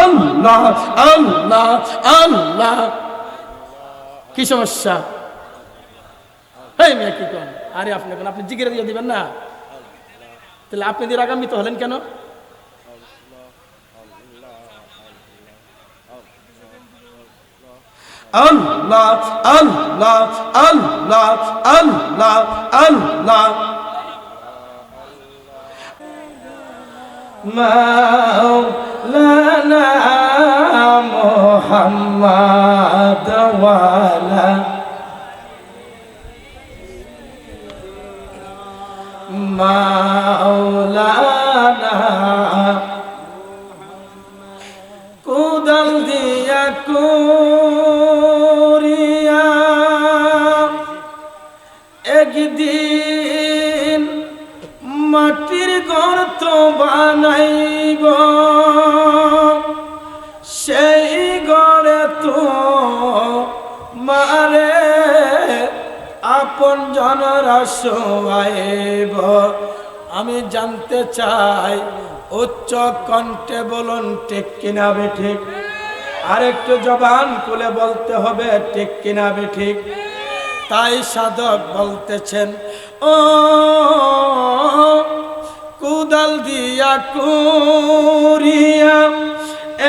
আল্লাহ আল্লাহ আল্লাহ। কি সমস্যা? এই মেয়ে কি করেন? আরে আপনি কোন আপনি জিকির দিয়ে দিবেন না? তাহলে আপনি দিয়ে রাগান্বিত হলেন কেন? আল্লাহ আল্লাহ আল্লাহ আল্লাহ আল্লাহ। মাওলানা মুহাম্মদ ওয়ালা মাওলানা কুদল দিয়া কুরিয়া একদিন মাটির গর্ত বানাইব, সেই গড়ে তো মারে আপন জনরা শোয়াইব। আমি জানতে চাই উচ্চ কণ্ঠে বলুন ঠিক কিনা বেঠিক? আরেকটু জবান খুলে বলতে হবে ঠিক কিনা বেঠিক? তাই সাধক বলতেছেন, ও কুদাল দিয়া কুরিয়া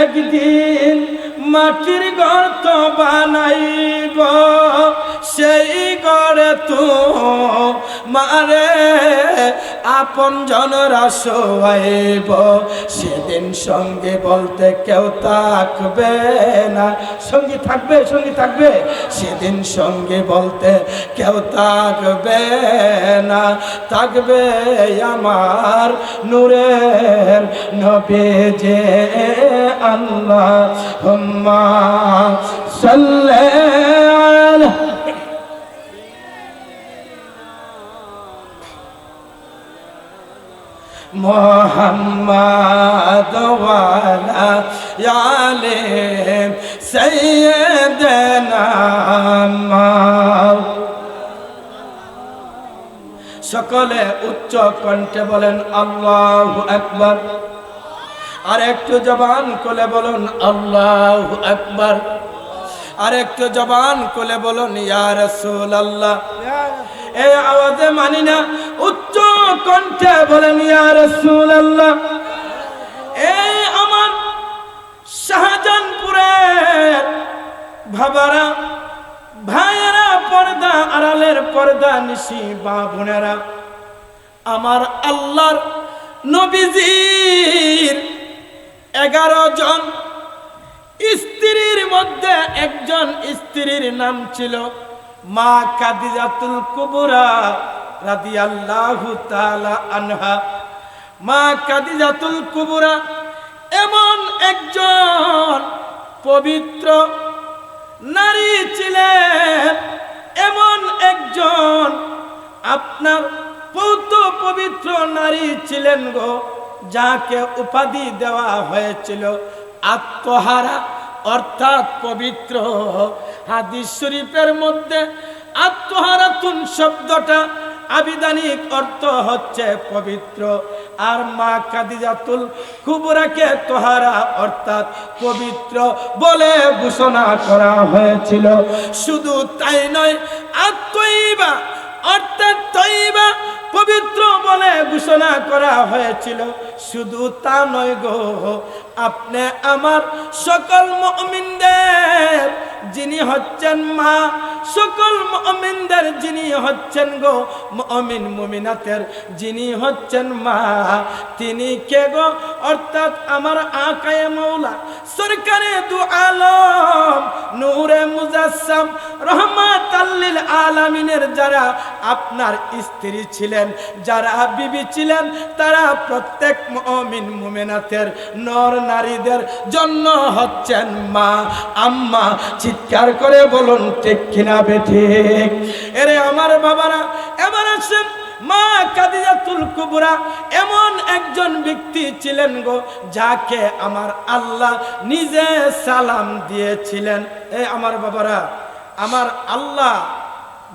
একদিন মাটির গর্ত বানাইব, সেই গড়ে তো মারে আপন জনরা শোয়াইব। সেদিন সঙ্গে বলতে কেউ থাকবে না। সঙ্গী থাকবে, সঙ্গী থাকবে। সেদিন সঙ্গে বলতে কেউ থাকবে না। থাকবে আমার নূরের নবী যে আল্লাহুম্মা সাল্লি আলা মুহাম্মদ ওয়ালা আলি সাইয়্যিদানা। সকলে উচ্চ কণ্ঠে বলেন আল্লাহু আকবার। আর একটু জবান খুলে বলুন আল্লাহু আকবার। আর একটু জবান খুলে বলুন ইয়া রাসূলুল্লাহ। এই আওয়াজে মানি না, উচ্চ কণ্ঠে বলেন ইয়া রাসূলুল্লাহ। এই আমার শাহজাহানপুরের বাবারা, ভাইয়েরা, পর্দা আড়ালের পর্দা নিশি মা বোনেরা, আমার আল্লাহর নবীজির 11 জন স্ত্রীর মধ্যে একজন স্ত্রীর নাম ছিল মা খাদিজাতুল কুবরা রাদিয়াল্লাহু তাআলা আনহা। মা খাদিজাতুল কুবরা এমন একজন পবিত্র নারী ছিলেন, এমন একজন আপনার পৌত পবিত্র নারী ছিলেন গো, যাকে উপাধি দেওয়া হয়েছিল আত্মহারা, অর্থাৎ পবিত্র। হাদিস শরীফের মধ্যে আত্মহারাতুন শব্দটা আবিধানিক অর্থ হচ্ছে পবিত্র, আর মা খাদিজাতুল কুবরাকে তোহারা অর্থাৎ পবিত্র বলে ঘোষণা করা হয়েছিল। শুধু তাই নয়, আত্মইবা অর্থাৎ তৈবা পবিত্র বলে ঘোষণা করা হয়েছিল। শুধু তা নয় গো, আপনি আমার সকল মুমিনদের যিনি হচ্ছেন মা, সকল মুমিনদের যিনি হচ্ছেন গো মুমিন মুমিনাতের যিনি হচ্ছেন মা, তিনি কে গো? অর্থাৎ আমার আকায়ে মৌলা সরকারে দু আলম নূরে মুজাসসাম রহমাতাল লিল আলামিনের যারা আপনার স্ত্রী ছিলেন, যারা বিবি ছিলেন, তারা প্রত্যেক মুমিন মুমিনাতের নর নারীদের জন্য হচ্ছেন মা, আম্মা। চিৎকার করে বলুন ঠিক কিনা বেঠিক? এরে আমার বাবারা, এবার আসেন, মা খাদিজাতুল কুবরা এমন একজন ব্যক্তি ছিলেন গো, যাকে আমার আল্লাহ নিজে সালাম দিয়েছিলেন। এই আমার বাবারা, আমার আল্লাহ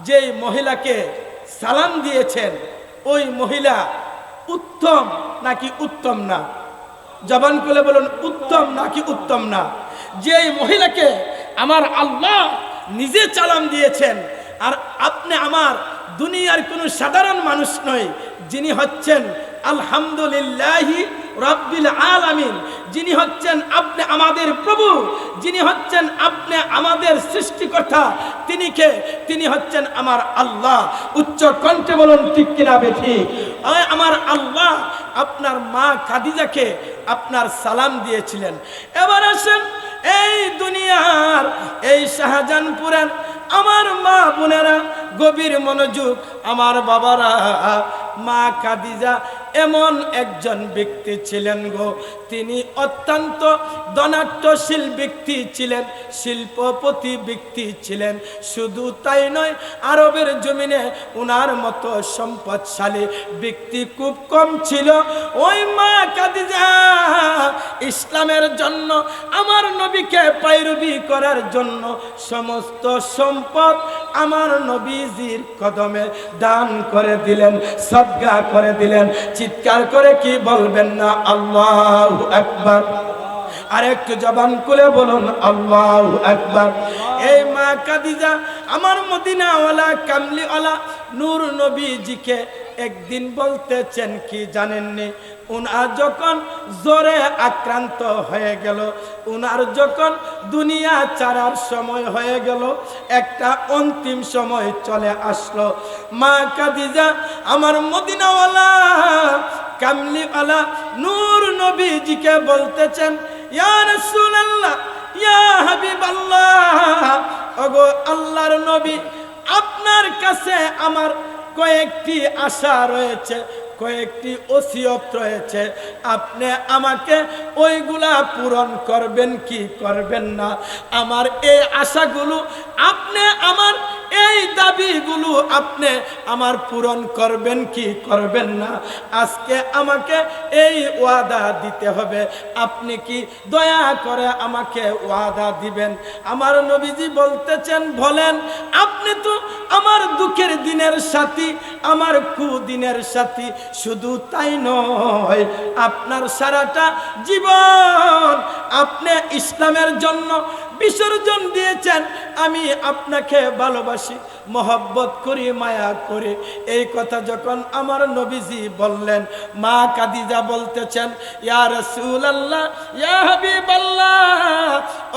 যেই মহিলাকে সালাম দিয়েছেন, ওই মহিলা উত্তম নাকি উত্তম না? জবান খুলে বলুন উত্তম নাকি উত্তম না? যে মহিলাকে আমার আল্লাহ নিজে চালান দিয়েছেন, আর আপনি আমার দুনিয়ার কোনো সাধারণ মানুষ নয়, যিনি হচ্ছেন আলহামদুলিল্লাহি রাব্বিল আলামিন, যিনি হচ্ছেন আপনি আমাদের প্রভু, যিনি হচ্ছেন আপনি আমাদের সৃষ্টিকর্তা, তিনি কে? তিনি হচ্ছেন আমার আল্লাহ। উচ্চ কণ্ঠে বলুন ঠিক কিনা বেঠিক? আমার আল্লাহ আপনার মা খাদিজাকে আপনার সালাম দিয়েছিলেন। এবার আসেন এই দুনিয়ার এই শাহজাহানপুরের আমার মা বোনেরা, গভীর মনোযোগ আমার বাবারা, মা খাদিজা এমন একজন ব্যক্তি ছিলেন গো, তিনি অত্যন্ত ধনাঢ্যশীল ব্যক্তি ছিলেন, শিল্পপতি ব্যক্তি ছিলেন। শুধু তাই নয়, আরবের জমিনে ওনার মতো সম্পদশালী ব্যক্তি খুব কম ছিল। ওই মা খাদিজা ইসলামের জন্য, আমার নবীকে পায়রবি করার জন্য সমস্ত সম্পদ আমার নবীজির কদমে দান করে দিলেন, সদকা করে দিলেন। চিৎকার করে কি বলবেন না আল্লাহু আকবার? আর একটু জবান খুলে বলুন আল্লাহু আকবার। এই মা খাদিজা আমার মদিনাওয়ালা কামলিওয়ালা নূর নবীজিকে একদিন বলতেছেন কি জানেননি? উনার যখন জ্বরে আক্রান্ত হয়ে গেল, উনার যখন দুনিয়া ছাড়ার সময় হয়ে গেল, একটা অন্তিম সময় চলে আসলো, মা খাদিজা আমার মদিনাওয়ালা কামলিওয়ালা নূর নবীজিকে বলতেছেন, ইয়া রাসূলুল্লাহ, ইয়া হাবিবাল্লাহ, ওগো আল্লাহর নবী, আপনার কাছে আমার কয়েকটি আশা রয়েছে, কয়েকটি ওসিয়ত রয়েছে, আপনি আমাকে ওইগুলা পূরণ করবেন কি করবেন না? আমার এই আশাগুলো আপনি, আমার এই দাবিগুলো আপনি আমার পূরণ করবেন কি করবেন না? আজকে আমাকে এই ওয়াদা দিতে হবে, আপনি কি দয়া করে আমাকে ওয়াদা দিবেন? আমার নবীজি বলতেছেন, বলেন। আপনি তো আমার দুঃখের দিনের সাথী, আমার কুদিনের সাথী। শুধু তাই নয়, আপনার সারাটা জীবন আপনি ইসলামের জন্য বিসর্জন দিয়েছেন। আমি আপনাকে ভালোবাসি, মহব্বত করি, মায়া করি। এই কথা যখন আমার নবীজি বললেন, মা খাদিজা বলতেছেন, ইয়া রাসূলুল্লাহ, ইয়া হাবিবাল্লাহ,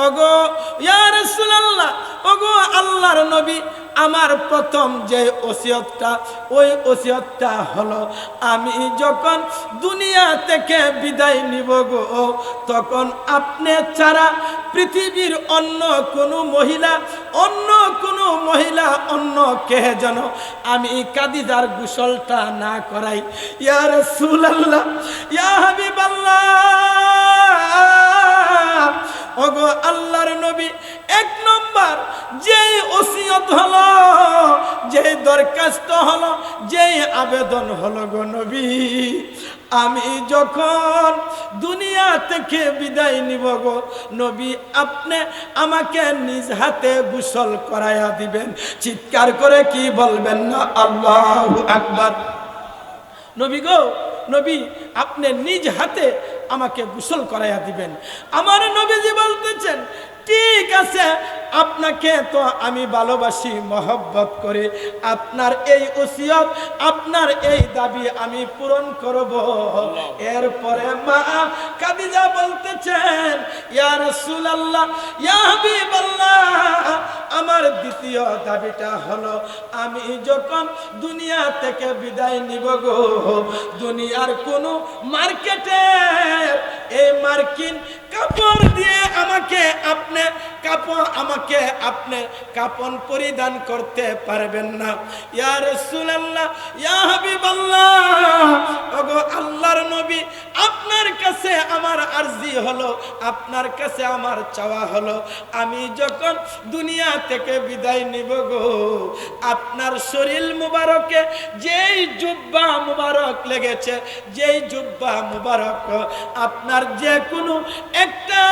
ওগো ইয়া রাসূলুল্লাহ, ওগো আল্লাহর নবী, আমার প্রথম যে ওসিয়তটা, ওই ওসিয়তটা হলো, আমি যখন দুনিয়া থেকে বিদায় নিব গো, তখন আপনি ছাড়া পৃথিবীর অন্য কোনো মহিলা, অন্য কে যেন আমি খাদিজার গোসলটা না করাই। ইয়া রাসূলুল্লাহ, ইয়া হাবিবাল্লাহ, ওগো আল্লাহর নবী, এক নম্বর যেই ওসিয়ত হলো, যেই দরখাস্ত হলো, যেই আবেদন হলো গো নবী, আমি যখন দুনিয়া থেকে বিদায় নিব গো নবী, আপনি আমাকে নিজ হাতে গোসল করাইয়া দিবেন। চিৎকার করে কি বলবেন না আল্লাহু আকবার? নবী গো, নবী, আপনি নিজ হাতে আমাকে গোসল করাইয়া দিবেন। আমার নবীজি বলতেছেন, ঠিক আছে, আপনাকে তো আমি ভালোবাসি, মহব্বত করে, আপনার এই ওসিয়ত, আপনার এই দাবি আমি পূরণ করব। এরপরে মা খাদিজা বলতেছেন, ইয়া রাসূলুল্লাহ, ইয়া হাবিবাল্লাহ, আমার দ্বিতীয় দাবিটা হলো, আমি যখন দুনিয়া থেকে বিদায় নিব গো, দুনিয়ার কোনো মার্কেটে এই মার্কিন কাপড় দিয়ে আমাকে আপনি কাপন পরিধান করতে পারবেন না। ইয়া রাসূলুল্লাহ, ইয়া হাবিবাল্লাহ, ওগো আল্লাহর নবী, আপনার কাছে আমার আরজি হলো, আপনার কাছে আমার চাওয়া হলো, আমি যখন দুনিয়া থেকে বিদায় নিব গো, আপনার শরীর মুবারকে যেই জুব্বা মুবারক লেগেছে, যেই জুব্বা মুবারক, আপনার যে কোনো একটা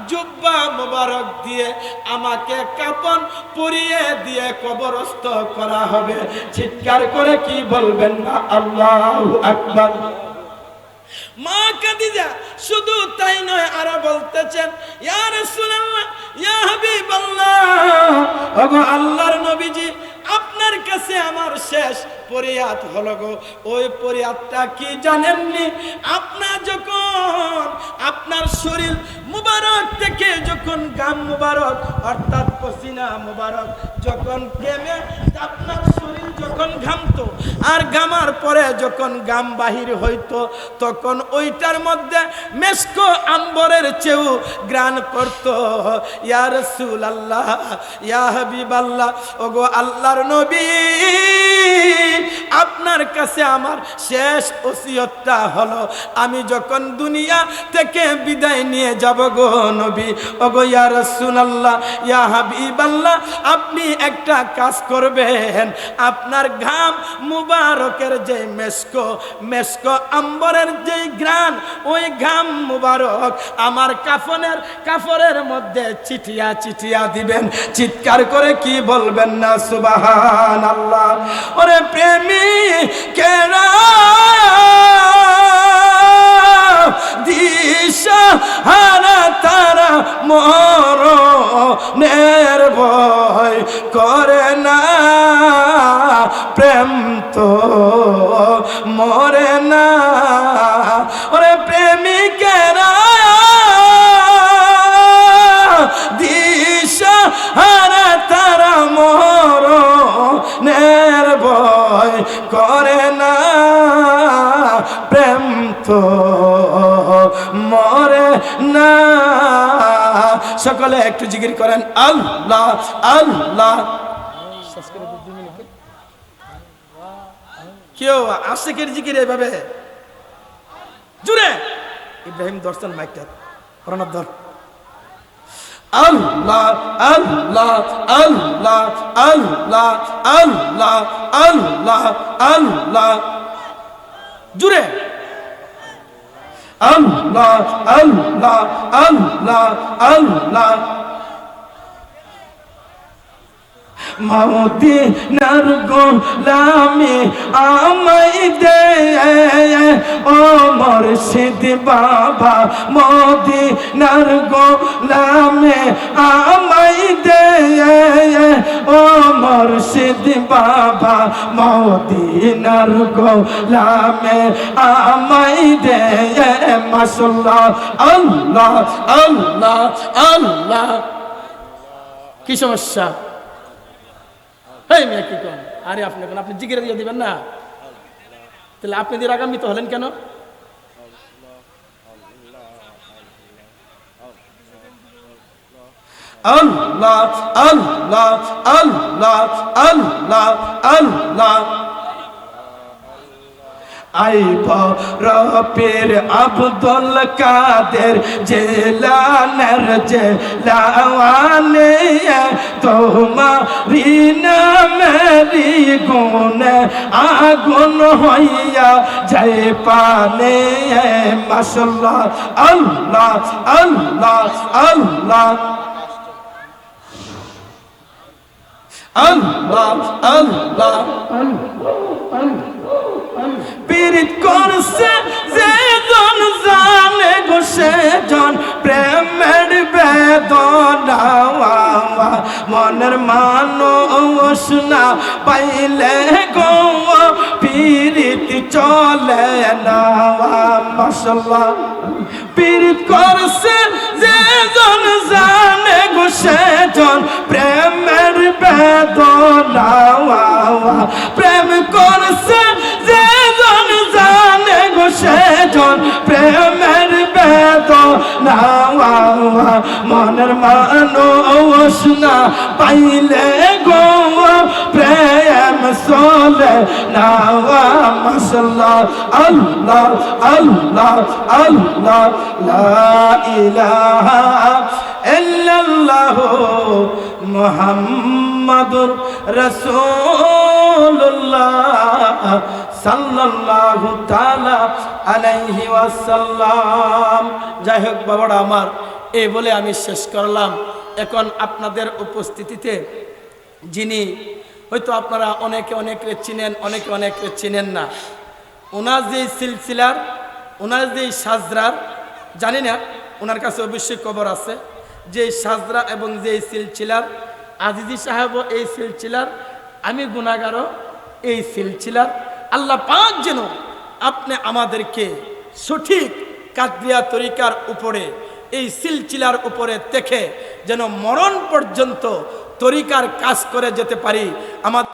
জুব্বা মুবারক দিয়ে আমাকে কাপন পরিয়ে দিয়ে কবরস্থ করা হবে। চিৎকার করে কি বলবেন না আল্লাহু আকবার? মা খাদিজা শুধু তাই নয়, আরো বলতেছেন, ইয়া রাসূলুল্লাহ, ইয়া হাবিবাল্লাহ, ওগো আল্লাহর নবীজি, আপনার কাছে আমার শেষ ফরিয়াদ হলো গো। ওই ফরিয়াদটা কি জানেননি? আপনার যখন আপনার শরীর মুবারক থেকে যখন গাম মুবারক অর্থাৎ পসিনা মুবারক যখন ঘেমে আপনার শরীর যখন ঘামতো, আর ঘামার পরে যখন গাম বাহির হইতো, তখন ওইটার মধ্যে মেশকো আম্বরের চেয়েও গ্রাণ করত। ইয়া রাসূলুল্লাহ, ইয়া হাবিবাল্লাহ, ওগো আল্লাহর নবী, আপনার কাছে আমার শেষ ওসিয়তটা হলো, আমি যখন দুনিয়া থেকে বিদায় নিয়ে যাব গো নবী, ওগো ইয়া রাসূলুল্লাহ, ইয়া হাবিবাল্লাহ, আপনি একটা কাজ করবেন, আপনার ঘাম মুবারকের যে মেশকো আম্বরের যে ঘ্রাণ, ওই ঘাম মুবারক আমার কাফনের মধ্যে চিঠিয়া চিঠিয়া দিবেন। চিৎকার করে কি বলবেন না সুবহানাল্লাহ? ওরে প্রেমিকেরা দিশা হারা তারা মরণের ভয় করে না, প্রেম তো মরে না। ওরে প্রেমিকেরা দিশা হারা তারা মরণের ভয় করে না, প্রেম তো মরে না। সকলে একটু জিকির করেন আল্লাহ আল্লাহ। কেউ আশিকের জিকির এইভাবে জুড়ে ইব্রাহিম দর্শন মাইকটা প্রণব ধর। আল্লাহ আল্লাহ আল্লাহ আল্লাহ আল্লাহ আল্লাহ আল্লাহ জুড়ে আল্লাহ আল্লাহ আল্লাহ আল্লাহ। মদিনার গোলামি আমায় দে ও মুর্শিদ বাবা, মদিনার গোলামি আমায় দে ও মুর্শিদ বাবা, মদিনার গোলামি আমায় দে। মাশাআল্লাহ আল্লাহ আল্লাহ আল্লাহ। কি সমস্যা? এই মেয়ে কি কন? আরে আপনি জিকিরে দিয়ে দিবেন না, তাহলে আপনি দিয়ে রাগান্বিত হলেন কেন? আল্লাহ আল্লাহ আল্লাহ আল্লাহ আল্লাহ। আইব রপের আব্দুল কাদের জেলানের জেলাওয়ানে, তোমারি নামেরি গুণে আগুন হইয়া যায় পানে। মাশাআল্লাহ আল্লাহ আল্লাহ আল্লাহ আল্লাহ আল্লাহ। পীড়িত করছে যে জন জানে গো সে জন প্রেমের বেদনা, মনের মানুষ না পাইলে গো পীড়িত চলে না। মাশাআল্লাহ। পীড়িত করছে যে জন জানে গো সে জন প্রেমের বেদনা, প্রেম করছে যে জন জানে গো সে জন প্রেমের বেদনা, মনের মানুষ না পাইলে গো প্রেম চলে না। মাশাআল্লাহ আল্লাহ আল্লাহ আল্লাহ। লা ইলাহা ইল্লাল্লাহ মুহাম্মাদুর রাসূলুল্লাহ সাল্লাল্লাহু তাআলা আলাইহি ওয়াসাল্লাম। যাই হোক বাবারা আমার, এই বলে আমি শেষ করলাম। এখন আপনাদের উপস্থিতিতে যিনি হয়তো আপনারা অনেকে চিনেন, অনেকে চিনেন না, ওনার যে সিলসিলার ওনার যে সাজরার জানি না, ওনার কাছে অবশ্যই খবর আছে যে সাজরা এবং যে সিলসিলার, আজিজি সাহেবও এই সিলসিলার, আমি গুনাহগারও এই সিলসিলার। আল্লাহ পাক যেন আপনি আমাদেরকে সঠিক কাদরিয়া তরিকার উপরে, এই সিলসিলার উপরে থেকে যেন মরণ পর্যন্ত তরিকার কাজ করে যেতে পারি। আমাদের